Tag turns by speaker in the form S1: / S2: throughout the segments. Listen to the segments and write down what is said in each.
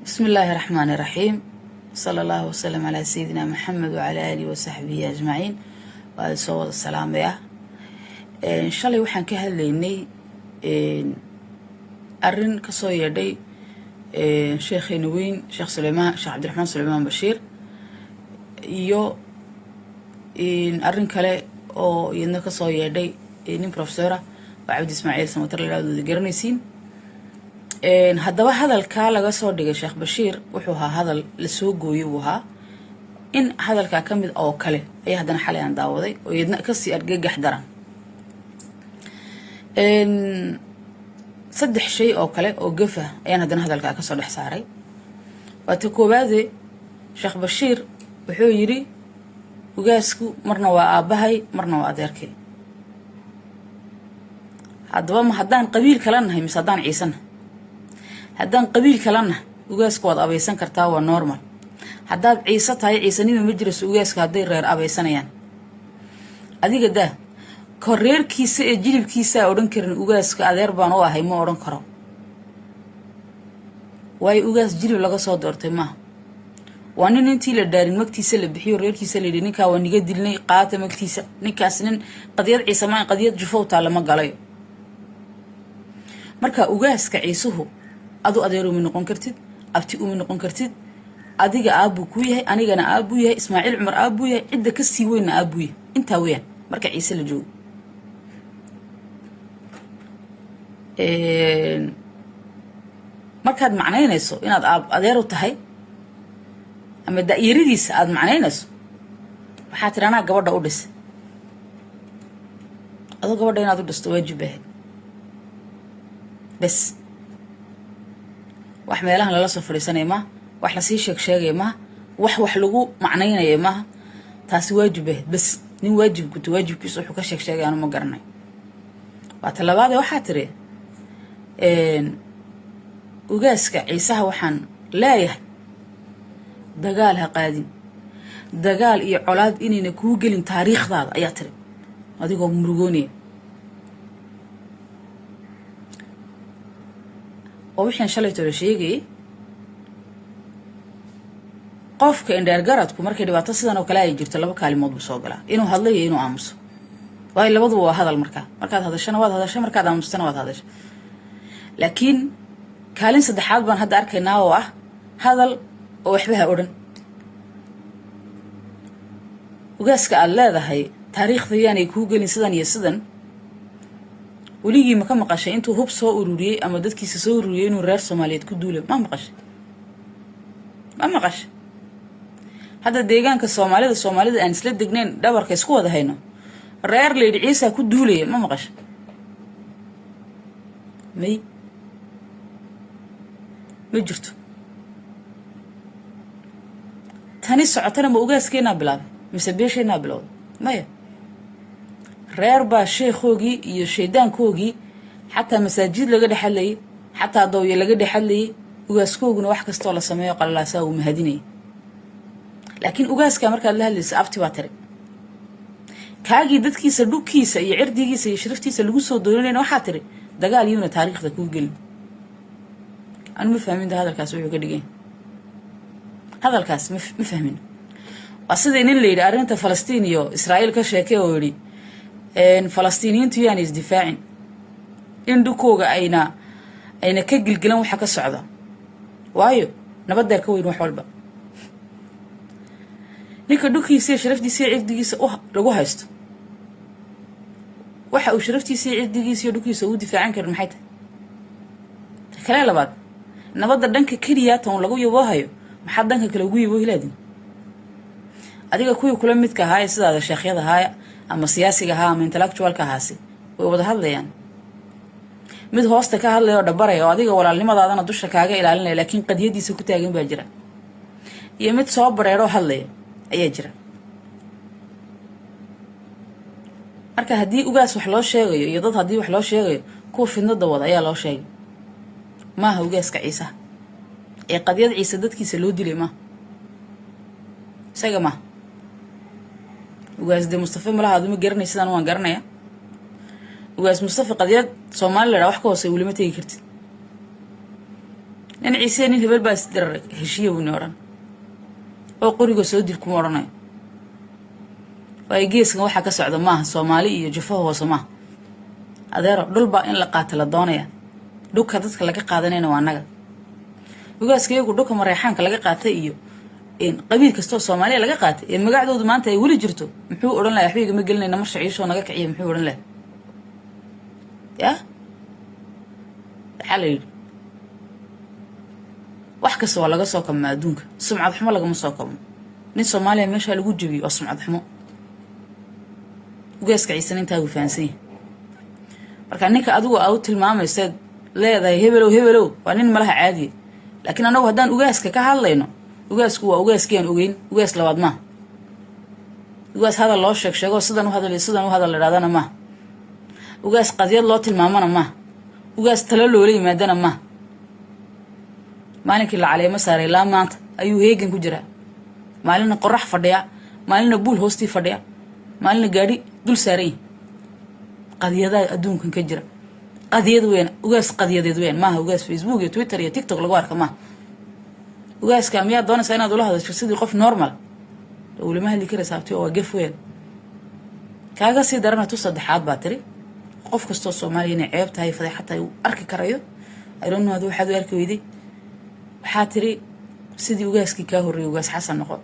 S1: بسم الله الرحمن الرحيم. صلى الله وسلم على سيدنا محمد وعلى آله وصحبه أجمعين. وهذا صوت السلام يا إن شاء الله وحن كهليني أرن كصوير دي شيخ نوين شيخ سليمان شيخ عبد الرحمن سليمان بشير يو إن أرن كله أو ينك صوير دي إن بروفيسورة وعبد إسماعيل سمتر الله جرنيسين haddaba hadalka laga soo dhigay Sheekh Bashiir wuxuu ahaa hadal la soo gooyay waxa in hadalka kamid oo kale ay hadana xalay aan daawaday oo yadna ka sii argagax daran saddex shay oo kale oo gafa ayaan hadana hadalka ka soo dhex saaray waata koobaade Sheekh Bashiir wuxuu yiri ugaasku marna waa aabahay marna waa adeerkay haddaba ma haddaan qabiil kala nahay mise haddaan ciisana haddaan qabiil kalena ugaasku waad abaysan kartaa waa normal haddaad ciise tahay ciisanimo ma jiro ugaaska hadday reer abaysanayaan adiga daa koreerkiisa ee jilibkiisa odhan karin ugaaska adeer baan u ahay ma odhan karo way ugaas jilib laga soo doortay ma waa nin intii la daarin magtiisa la bixiyo reerkiisa la ninka waa niga dilnay qaata magtiisa ninkaas nin qadiyad ciise ma qadiyad jufowta lama galay marka ugaaska ciisuhu adu adeero min noqon kartid abti u min noqon kartid adiga aabu ku yahay anigana aabu yahay Ismaaciil Umar aabu yahay cid ka sii weyn aabu yahay inta weyn marka ciise la joogo markaad macnaynayso inaad adeero tahay ama daayiridiisa aad macnaynayso waxa tirana gabadha u dhis adu gabadha inaad u dhisto waajib ah bas wax meelahan la soo fariisanay ma wax la sii sheegay ma wax lagu macnaynay ma taasi waajib ah bas nin waajibkiisu wuxuu ka sheegay aanu ma garanay waa talabaad waxa tiri ugaaska ciisaha waxaan leeyahay dagaal ha qaadin dagaal iyo colaad inayna ku gelin taariikhdaada ayaa tiri adigoo murugoonay ووحين شليتو لشيغي qofka indheer garadku markay dhibaato sidan oo kale ay jirto laba kaalmood buu soo galaa inuu hadlayo inuu aamuso way labadu waa hadal markaad hadashana waad hadashay markaad aamustana waad hadashay laakiin kaalin saddexaad baan hadda arkaynaa oo ah hadal oo waxba oran ugaaska aad leedahay taariikhdayaan ay ku gelin sidan iyo sidan وليجي ما كان مقاشة أنتوا هوب صوروري أما دتك يصوروري إنه رأس سوماليات كدولة ما مقاشة هذا ديجان كالسوماليات أن سلد دجنين دبر كسكوا ده هنا رأر لي عيسى كدولة ما مقاشة مي جرتو تاني ساعتنا بوجاس كنا بلاد مسبيش هنا بلاد ما يه reer ba sheekhogi iyo sheedaankogi hatta masaajid laga dhaxalay hatta dawye laga dhaxalay ugaaskooguna wax kasto la sameeyo qalalaasa uu mahadinay laakiin ugaaska marka la hadlaysa abti waa tare kaagi dadkiisa dhulkiisa iyo cirdigiisa iyo sharaftiisa lagu soo dooranayna waxa tare dagaal iyuna taariikhda ku gelin aan ma fahmin hadalkaas wuxuu ka dhigay hadalkaas ma fahmin asida in la yiraahdo arinta Falastiin iyo Israa'iil ka sheekay oo yiri فلسطينيين تيان يدفاعين إن دكوجا أين كجل جلهم وحكى الصعدة وايو نبدأ كوين وحولبا نيك دوكي يصير شرفتي يصير عدي يصير لقوها است وح وشرفتي يصير عدي يصير دوكي يسوي دفاعين كرم حيته كلا بعد نبدأ دنك كريات ونلاقوا يواهيو محد دنك كلاقوا يواه لادين أديك كوي كلام متك هاي سيد هذا الشيخ هذا هاي أما سياسي ها من intellectual كهاسي ويوضح هذا يعني مد هوسته كهذا يا دبره يا أديك ولا اللي ما ضاعنا دوشة كاجا إلى علنا لكن قد يدي سكوت يجين بجرا يمد صابر يروح هذا أي جرا أركه هدي أجاس وحلاش شيء يضط هدي وحلاش شيء كوف النضة وضع يا لا شيء ما هو أجاس كعيسى قد يد عيسى دتك يسلودي لي ما سجمه وجاز دي مصطفى ملا هذا مجرني سنة وان جرنيه وجاز مصطفى قضية صومال لا واحد كوسي ولي ما تيجي كرت nin ciise nin hebel baa isdirar heshiye wuu noran oo qoriga soo dil kuma oranayo way geeskan waxa ka socda maaha Soomaali iyo jufo hoose maaha adeero dhulba in la qaato la doonaya dhulka dadka laga qaadanayna waa naga ugaaskaygu dhulka Mareexaanka laga qaatay iyo in qabiil kasto Soomaaliya laga qaatay ee magacdoodu maanta ay wali jirto muxuu oran lahaa xabiga ma gelinayna mar shaciisho naga kiciyo muxuu oran lahaa ya xalay wax kasta waa laga soo kama adduunka sumcad xumo laga ma soo kamo nin Soomaaliya meesha lagu jabiyo oo sumcad xumo ugaaska ciisan inta uu faansan marka ninka adigu aad tilmaamaysid leedahay hebelow waa nin malaha caadi laakiin anagu hadaan ugaaska ka hadlayno ugaasku waa ugaaskeen ogeyn ugaas labaad ma ugaas hada loo sheego sidan u hadal raadana ma ugaas qadiyad loo tilmaamana ma ugaas talo loo leeyimaadana ma maalinkii la caleemo saaray la maanta ayuu heegan ku jira maalina qorax fadhiya maalina buul hoosti fadhiya maalina gaari dul saaray qadiyada adduunkan ka jira qadiyad weyn ugaas qadiyadeed weyn ma ugaas Facebook iyo Twitter iyo TikTok lagu arka ma ugaas kaamiya doonaysa inaad ula hadasho sidii qof normal wali ma heli karaysaa oo gaf weyn kaaga si darana tu saddexaad baa tiri qof kasto Soomaaliya inay ceeb tahay fadeexad ay arki karayo I don't know hadu waxa uu arki weeyday waxa tiri sidii ugaaski ka horeeyay ugaas Xasan noqon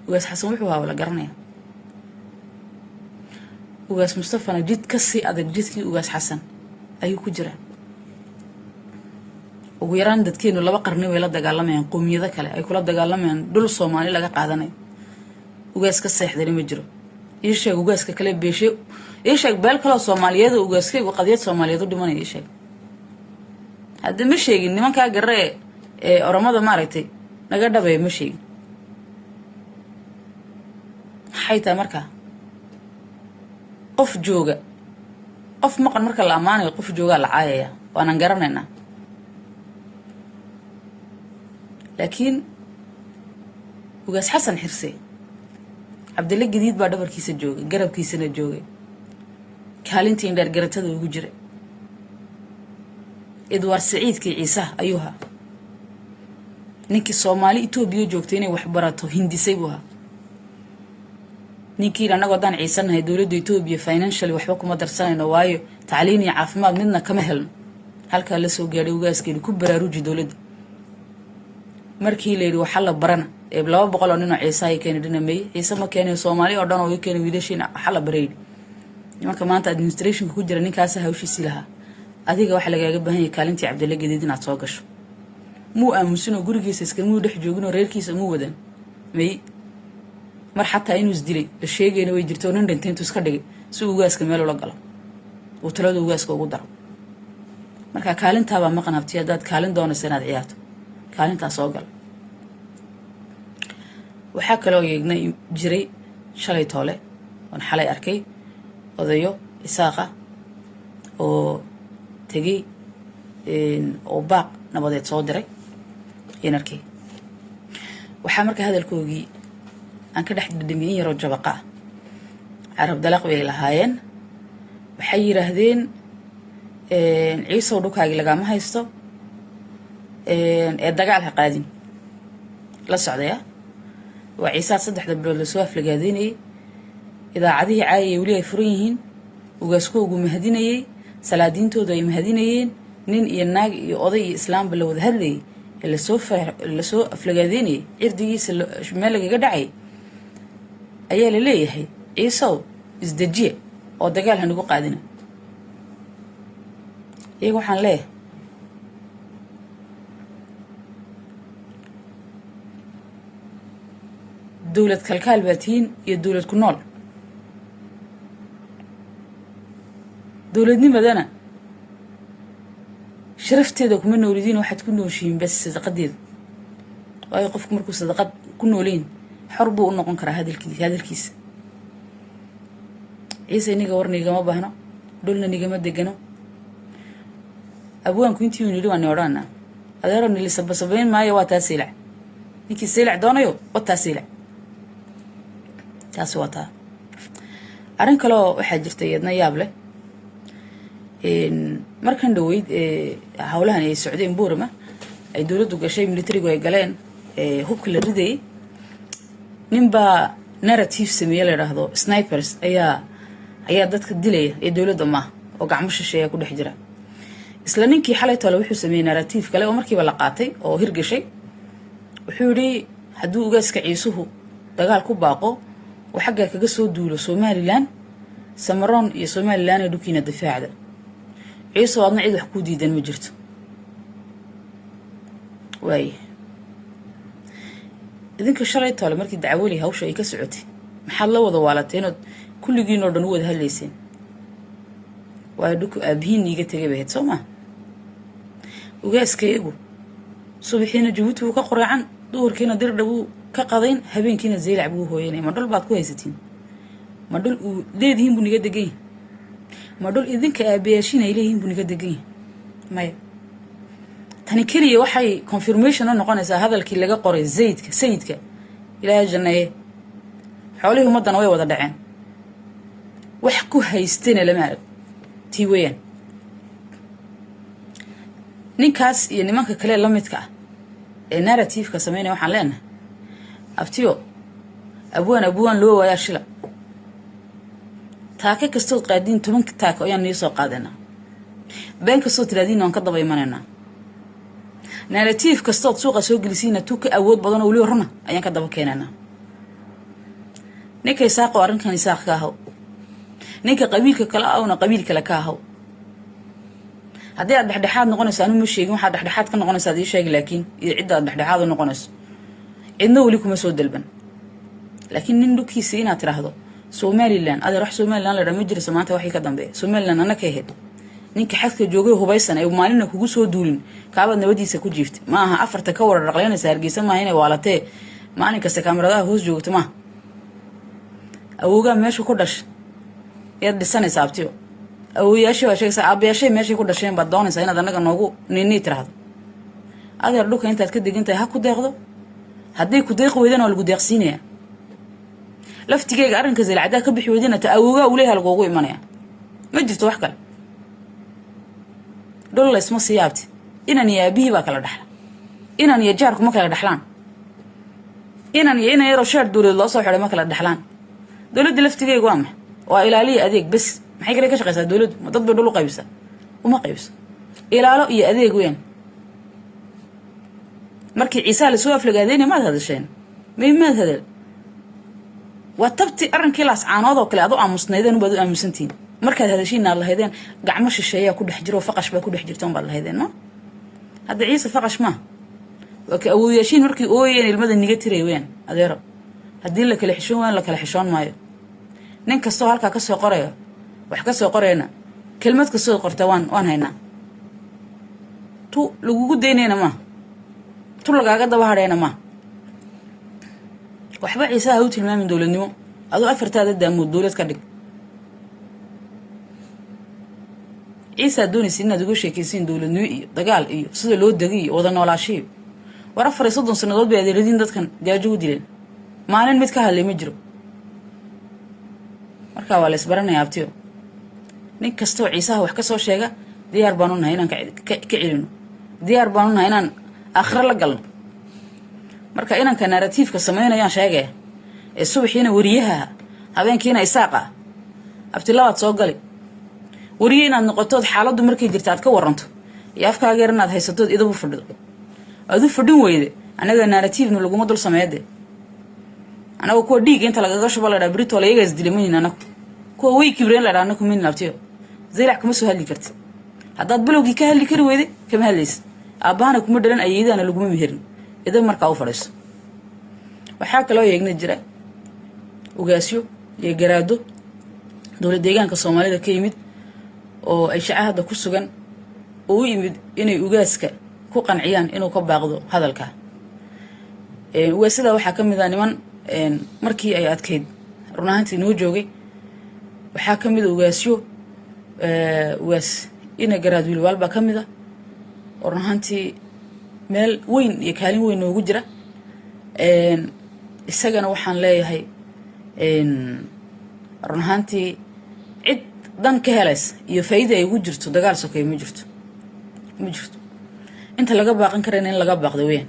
S1: ugaas Xasan wuxuu wala garanaya ugaas Mustafa jid ka si adag jidkii ugaas Xasan ayuu ku jira ugu yaraan dadkeenu laba qarni way la dagaalamayaan qoomiyada kale ay kula dagaalamayaan dhul Soomaali laga qaadanay ugaas ka seexday ma jiro isheeg ugaaska kale beeshay isheeg beel kale Soomaaliyeed ugaaskay qadiyad Soomaaliyeed u dhimanay isheeg hadda ma sheegin nimanka garee ee oramada maaragtay naga dhabay ma sheegin hayta marka qof jooga qof maqan marka la amaanayo qof jooga la caayaya waan garanayna laakiin ugaas Xasan Xirse Cabdilla Gadiid baa dhabarkiisa joogay garabkiisana joogay kaalintii indhar garatada ugu jiray Edward Saciidkii Ciise ayuha ninkii Soomaali Itoobiya joogtay inay wax barato hindisay buha ninkii anagu daan ciisanahay dawladda Itoobiya financially waxba kuma darsanayno waayo tacliin iyo caafimaad midna kama helno halka la soo gaaray ugaaskeedu ku baraaruji dawladda markii la yiri waxa la barana ee 200 oo nin oo Ciise ay keenay dhinamay Ciise ma keenay Soomaali oo dhan oo keenay wiilashiina waxa la baray nimanka maanta administration ku jira ninkaas hawshiisi laha adiga waxa lagaaga baahan yahay kaalintii Cabdilla Gadiid inaad soo gasho muu aamusino gurigiisa iska muu dhex joogino reerkiisa muu wadan may mar xataa inuu isdilay la sheegayna way jirto nin dhinteen tuu iska dhigay si ugaaska meel ula galo oo talada ugaaska ugu daro marka kaalinta baa maqan habtiya dad kaalin doonaysa inaad ciyaarto kaalinta soo gal waxa kale oo yeegnay jiray shalay toole on xalay arkay odayo Isaaqa oo tagay oo baaq nabadeed soo diray inarkii waxa marka hadalkoogii aan ka dhex dhadhamiyay yaro jabaqa Arab dalaq way lahaayeen waxay yiraahdeen Ciise oo dhulkaagi laga ma haysto ee dagaal ha qaadin la socdaya waa Ciise 3 bilood la soo aflagaadeynay idaacadii caayay wali ay furan yihiin ugaaskoogu mahadinayay salaadiintooda ay mahadinayeen nin iyo naag iyo oday iyo islaam bal wada hadlay la soo aflagaadeynay irdigiisa meel laga dhacay ayaa la leeyahay Ciise isdajiye oo dagaal hanagu qaadina iyagu waxaan leeyahay dawlad kalkaal baatiin iyo dawlad ku nool dawladnimadana sharafteeda kuma noolidin waxaad ku nooshiin bas sadaqadeeda waayo qofku markuu sadaqad ku nooleen xor buu u noqon karaa hadalkiisa Ciise niga warniga ma baahno dhulna niga ma degano abwaanku intii uu nidhi waan oranaa adeero nilisabasabeen maayo waa taasiilac ninkii siilac doonayo waa taasiilac taas wata arin kale oo waxa jirtay yadna yaab leh markan dhaweyd hawlahan ay socdeen Boorama ay dawladdu gashay militarigu ay galeen hubka la riday ninba narrative sameeyay la yiraahdo snipers ayaa dadka dilaya ee dawladda ma oo gacmo shisheeya ku dhex jira isla ninkii xalay talo wuxuu sameeyay narrative kale oo markiiba la qaatay oo hirgashay wuxuu yiri hadduu ugaaska ciisuhu dagaal ku baaqo oo xagga kaga soo duulo Somaliland Samaroon iyo Somaliland ay dhukina difaacda ciiso wadna cid wax ku diidan ma jirto way idinka shalay talo markii dacwali hawsha ay ka socotay maxaa la wada waalateen kulligiin oo dhan wada hadlayseen waa dhuku abhiin iga tagay bayd Soomaa ugaaskaygu subaxina Jabuuti uu ka qoraacan duurkiina dir dhaw ka qadayn habeenkiina Zeylac buu hooyanay ma dhul baad ku haysatiin ma dhul uu leedihiin buu niga degay ma dhul idinka aabeeshin ay leeyihiin buu niga degay may tani kaliya waxay confirmation noqonaysaa hadalkii laga qoray sayidka ilaahay jannaye xoolihii ummadana way wada dhaceen wax ku haysteen lama arag tii weeyaan ninkaas iyo nimanka kale la midka ah ee narrative-ka sameynaya waxaan leenahay aftiyo abwaan loo waayaa shila taaka kastoo qaadin 10 taaka ayaan nii soo qaadanaa been kastoo tiraadiin aan ka daba imanayna narrative kastoo suuqa soo gelisiina tuka awood badan oo wali horna ayaan ka daba keenana ninka isaaqo arrinkan isaaq ka ahaw ninka qabiilka kala awna qabiil kala ka ahaw haddii aad dhexdhexaad noqonayso anu ma sheegin waxa dhexdhexaad ka noqonaysa adii sheeg laakiin cidda dhexdhexaad noqonayso cidna wali kuma soo dalban laakiin nin dhukiisa inaad tiraahdo Somaliland adeer wax Somaliland la dhama jiro maanta waxay ka dambeeyay Somaliland anaka ahayd ninka xadka joogay hubaysan ay maalina kugu soo duulin kaabad nabadiisa ku jiiftay ma aha afarta ka warar raqleynaysa Hargeysa ma inay waalatee maalin kasta kamaradaha hoos joogto ma awooga meesha ku dhash yar dhisanaysa abtiyo awooyaasha waa sheegaysa aabayaashay meesha ku dhasheen baad doonaysa inaad anaga noogu ninii tiraahdo adeer dhulka intaad ka degantahay ha ku deeqdo haddii ku deeq weydana waa lagu deeqsiinaya laftigeyga arrinka Zeylac ka bixi weydina ta awooga u leeyahay lagu imanaya ma jirto wax kale dol la isma siyaabti inan yaabihi baa kala dhaxla inan iyo jaarku ma kala dhaxlaan inan yaro shaad dawlad loo soo xiray ma kala dhaxlaan dawladda laftigeyga waa ilaaliye adeeg bas maxay kale ka shaqeysaa dawladdu ma dad bay dhul u qaybisa uma qaybisa ilaalo iyo adeeg weyn markii Ciisa la soo aflagaadeynay ma hadasheen ma hadal waa tabti arrinkii laas caanood oo kale aad u aamusnaydeen u baad u aamusantiin markaad hadashiina la haydeen gacmo shisheeya ku dhex jiro faqash ba ku dhex jirtaan baad la haydeen ma hadda Ciisa faqash ma waa ka awooyaashin markii ooyeen ilmada niga tiray weyn adeero haddii la kala xishoon waan la kala xishoon maayo nin kastoo halka ka soo qorayo wax ka soo qorayna kelmad ka soo qorta waan haynaa tu lagu deynayna ma tu lagaaga daba hadhayna ma waxba Ciisa ha u tilmaamin dawladnimo adoo afartaada daamood dawlad ka dhig Ciisa doonaysa inaad uga sheekaysiin dawladnimo iyo dagaal iyo sida loo dagay wada noolaashiyo war 30 sanadood bay adeeradin dadkan gaajo u dileen maalin mid ka hadlay ma jiro marka waa la isbaranayaa abtiyo nin kastoo Ciisa wax ka soo sheega diyaar baan u nahay inaan ka celino diyaar baan u nahay inaan akhra la galno marka inanka narrative-ka sameynayaan sheegay ee subaxiina wariyaha habeenkiina isaaqa abtilaad soo galay wariye inaad noqoto xaaladdu markay jirto aad ka waranto iyo afkaaga yar inaad haysato idabu fadhido adu fadhin weyde anaga narrative-nu laguma dul sameeyay anaga ko dhiig inta lagaga shubo la dhabrito la iyaga isdilamin anaga ko way kibreen la dhaana kuma nabtiyo Zeylac kuma soo hadli karti haddaad bilowgii ka hadli kari weyde kama hadlaysa aabbaana kuma dhalan ayeedana laguma meherin idan markaa u fadhiiso waxaa kaloo yeegna jira ugaasyo iyo garaado dawlad deegaanka Soomaalida ka yimid oo ay shacabada ku sugan oo u yimid inay ugaaska ku qanciyaan inuu ka baaqdo hadalka ugaasada waxaa ka mid ah niman markii ay adkeyd runaantii noo joogay waxaa ka mid ugaasyo ugaas ina garaad wiil walba ka mid ah runaantii meel weyn iyo kaalin weyn ugu jira isagana waxaan leeyahay runaantii cid dan ka helays iyo faa'iido ay ugu jirto dagaal sokeey ma jirto inta laga baaqan kareen in laga baaqdo weyn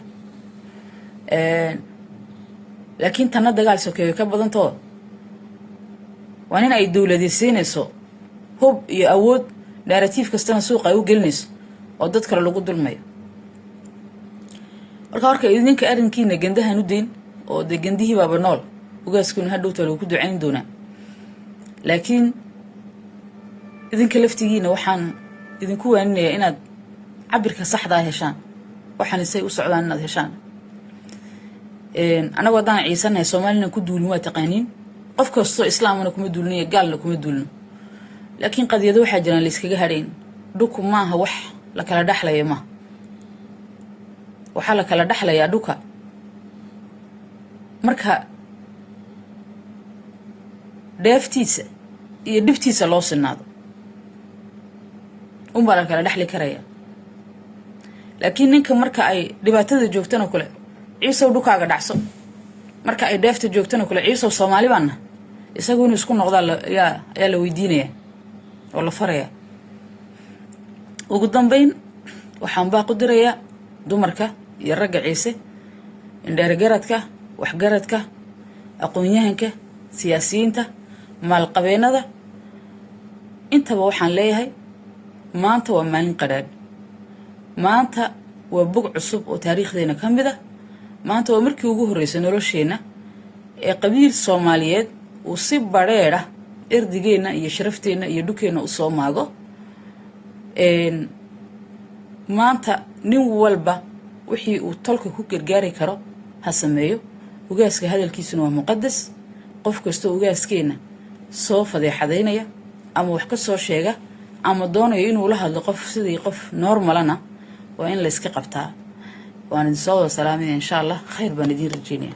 S1: laakiin tan dagaal sokeey ka badanto waa in ay dawladaysiinayso hub iyo awood narrative kastana suuqa ay u gelinayso oo dad kale lagu dulmayo marka idinka arrinkiina gandahan u deyn oo de gandihii baaba nool ugaaskuna hadhowta lagu ducayn doonaa laakiin idinka laftigiina waxaan idinku waaninayaa inaad cabirka saxda ah heshaan waxaan isay u socdaan inaad heshaan anagu haddaan ciisanahay soomaalina ku duulin waa taqaaniin qof kastoo islaamana kuma duulinayo gaalna kuma duulino laakiin qadiyado waxaa jiraan la iskaga hadhayn dhuku maaha wax la kala dhaxlaya maaha waxaa la kala dhaxlayaa dhuka marka dheeftiisa iyo dhibtiisa loo sinaado unbaa la kala dhaxli karaya laakiin ninka marka ay dhibaatada joogtana kule ciisow dhukaaga dhacso marka ay dheefta joogtana kule ciisow Soomaali baana isagu inuu isku noqdaa yaa la weydiinaya oo la faraya ugu dambeyn waxaan baa qudirayaa dumarka iyo ragga ciise indhaargaradka waxgaradka aqoon-yahanka siyaasiyiinta maalqabeennada intaba waxaan leeyahay maanta waa maalin qadhaadh maanta waa bog cusub oo taariikhdeena ka mid ah maanta waa markii ugu horreysay nolosheena ee qabiil Soomaaliyeed uu si badheedh erdigeena iyo sharafteena iyo dhukeena u soo maago maanta nin walba wixii uu tolka ku gargaari karo ha sameeyo ugaaska hadalkiisuna waa muqaddas qof kasta ugaaskeena soo fadeexadeynaya ama wax ka soo sheega ama doonayo inuu la hadlo qof sidii qof normalana waa in la iska qabtaa waan idin soo salaamay insha Allah khayr baan idin rajeynaya